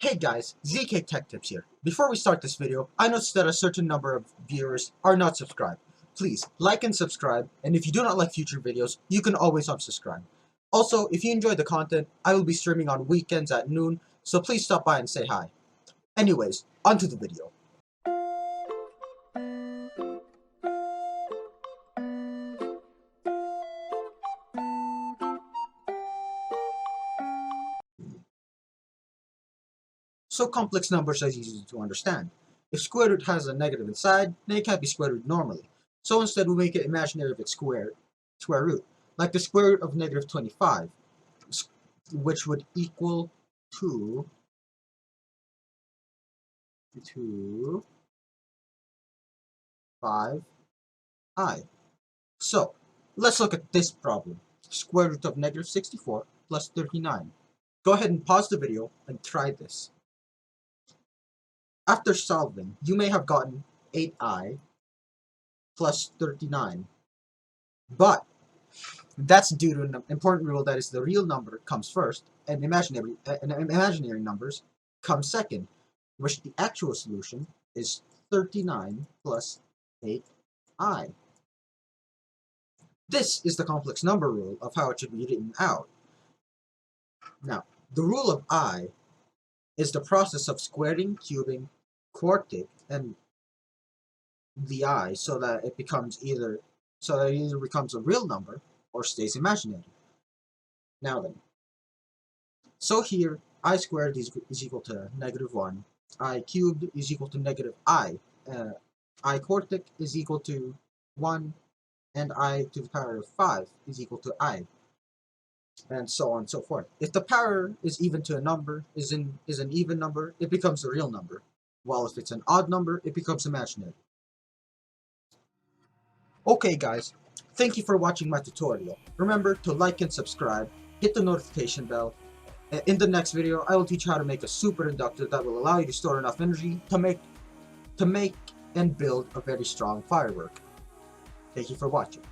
Hey guys, ZK Tech Tips here. Before we start this video, I noticed that a certain number of viewers are not subscribed. Please, like and subscribe, and if you do not like future videos, you can always unsubscribe. Also, if you enjoy the content, I will be streaming on weekends at noon, so please stop by and say hi. Anyways, onto the video. So complex numbers are easy to understand. If square root has a negative inside, then it can't be square root normally. So instead we make it imaginary of its square root, like the square root of negative 25, which would equal to 5i. So let's look at this problem. Square root of negative 64 plus 39. Go ahead and pause the video and try this. After solving, you may have gotten 8i plus 39. But that's due to an important rule, that is the real number comes first and imaginary numbers come second, which the actual solution is 39 plus 8i. This is the complex number rule of how it should be written out. Now, the rule of I is the process of squaring, cubing, quartic, and the I so that it either becomes a real number or stays imaginary. Now then, so here I squared is equal to negative 1, I cubed is equal to negative I quartic is equal to 1, and I to the power of 5 is equal to I, and so on and so forth. If the power is even to a number, is an even number, it becomes a real number, while if it's an odd number, it becomes imaginary. Okay guys, thank you for watching my tutorial. Remember to like and subscribe, hit the notification bell. In the next video, I will teach you how to make a superconductor that will allow you to store enough energy to make and build a very strong firework. Thank you for watching.